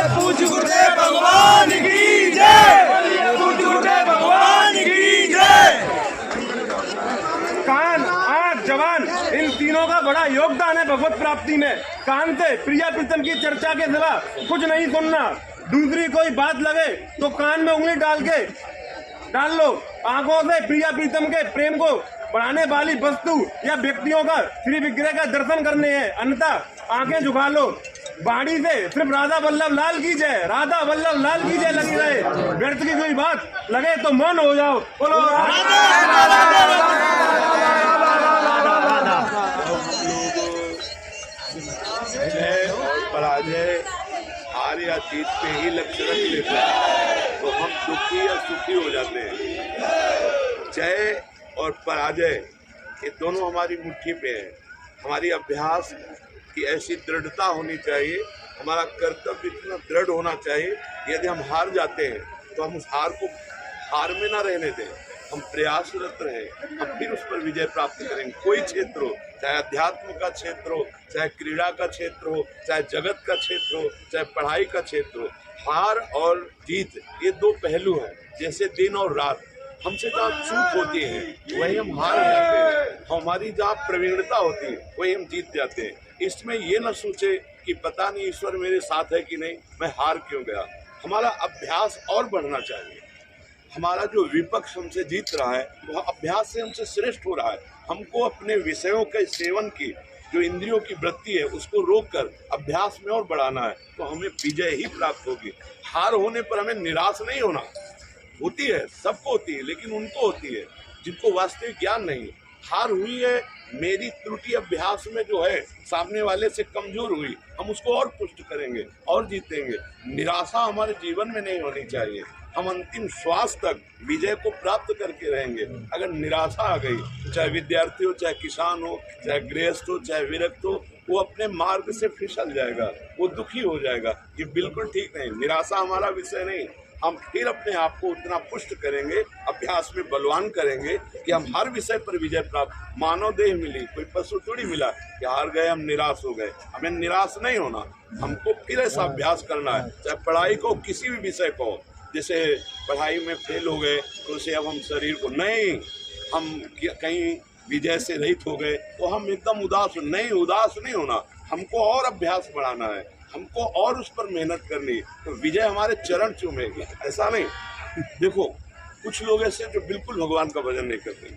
पूछ गुरुदेव भगवान की जय, पूछ गुरुदेव भगवान की जय। कान, आँख, जबान, इन तीनों का बड़ा योगदान है भगवत प्राप्ति में। कान से प्रिया प्रीतम की चर्चा के सिवा कुछ नहीं सुनना। दूसरी कोई बात लगे तो कान में उंगली डाल लो। आंखों से प्रिया प्रीतम के प्रेम को बढ़ाने वाली वस्तु या व्यक्तियों का श्री विग्रह का दर्शन करने हैं, अन्यथा आंखें झुका लो। बाड़ी से सिर्फ राधा वल्लभ लाल की जय, राधा वल्लभ लाल की जय लगी रहे। व्यर्थ की कोई बात लगे तो मौन हो जाओ। बोलो जय और पराजय, हार या जीत पे ही लक्ष्य रख लेते हैं तो हम दुखी या सुखी हो जाते हैं। जय और पराजय ये दोनों हमारी मुट्ठी पे है। हमारी अभ्यास की ऐसी दृढ़ता होनी चाहिए, हमारा कर्तव्य इतना दृढ़ होना चाहिए। यदि हम हार जाते हैं तो हम उस हार को हार में ना रहने दें, हम प्रयासरत रहें, हम फिर उस पर विजय प्राप्त करेंगे। कोई क्षेत्र हो, चाहे अध्यात्म का क्षेत्र हो, चाहे क्रीड़ा का क्षेत्र हो, चाहे जगत का क्षेत्र हो, चाहे पढ़ाई का क्षेत्र हो, हार और जीत ये दो पहलू हैं। जैसे दिन और रात, हमसे जहाँ चूक होती है वही हम हार जाते हैं, हमारी जहाँ प्रवीणता होती है वही हम जीत जाते हैं। इसमें ये न सोचे कि पता नहीं ईश्वर मेरे साथ है कि नहीं, मैं हार क्यों गया। हमारा अभ्यास और बढ़ना चाहिए। हमारा जो विपक्ष हमसे जीत रहा है वह अभ्यास से हमसे श्रेष्ठ हो रहा है। हमको अपने विषयों के सेवन की जो इंद्रियों की वृत्ति है उसको रोककर अभ्यास में और बढ़ाना है, तो हमें विजय ही प्राप्त होगी। हार होने पर हमें निराश नहीं होना। होती है, सबको होती है, लेकिन उनको होती है जिनको वास्तविक ज्ञान नहीं। हार हुई है, मेरी त्रुटि अभ्यास में जो है सामने वाले से कमजोर हुई, हम उसको और पुष्ट करेंगे और जीतेंगे। निराशा हमारे जीवन में नहीं होनी चाहिए। हम अंतिम श्वास तक विजय को प्राप्त करके रहेंगे। अगर निराशा आ गई, चाहे विद्यार्थी हो, चाहे किसान हो, चाहे गृहस्थ हो, चाहे विरक्त हो, वो अपने मार्ग से फिसल जाएगा, वो दुखी हो जाएगा। ये बिल्कुल ठीक नहीं। निराशा हमारा विषय नहीं। हम फिर अपने आप को उतना पुष्ट करेंगे, अभ्यास में बलवान करेंगे कि हम हर विषय पर विजय प्राप्त। मानव देह मिली, कोई पशु थोड़ी मिला कि हार गए हम निराश हो गए। हमें निराश नहीं होना, हमको फिर ऐसा अभ्यास करना है। चाहे पढ़ाई को, किसी भी विषय को, जैसे पढ़ाई में फेल हो गए तो उसे अब हम शरीर को नहीं, हम कहीं विजय से रहित हो गए तो हम एकदम उदास नहीं होना। हमको और अभ्यास बढ़ाना है, हमको और उस पर मेहनत करनी, तो विजय हमारे चरण चूमेगी। ऐसा नहीं, देखो कुछ लोग ऐसे जो बिल्कुल भगवान का भजन नहीं करते,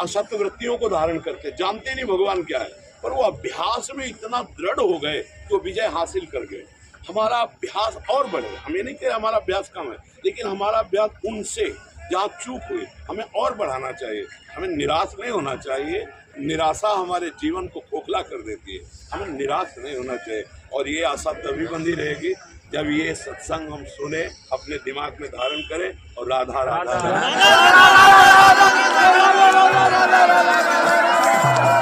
असत्य वृत्तियों को धारण करते, जानते नहीं भगवान क्या है, पर वो अभ्यास में इतना दृढ़ हो गए तो विजय हासिल कर गए। हमारा अभ्यास और बढ़े। हम ये नहीं कह रहे हमारा अभ्यास कम है, लेकिन हमारा अभ्यास उनसे जहाँ चूक हुई हमें और बढ़ाना चाहिए। हमें निराश नहीं होना चाहिए। निराशा हमारे जीवन को खोखला कर देती है। हमें निराश नहीं होना चाहिए। और ये आशा तभी बंधी रहेगी जब ये सत्संग हम सुने, अपने दिमाग में धारण करें और राधा राधा, राधा, राधा, राधा, राधा, राधा, राधा, राधा, राधा, राधा, राधा, राधा, राधा, राधा, राधा,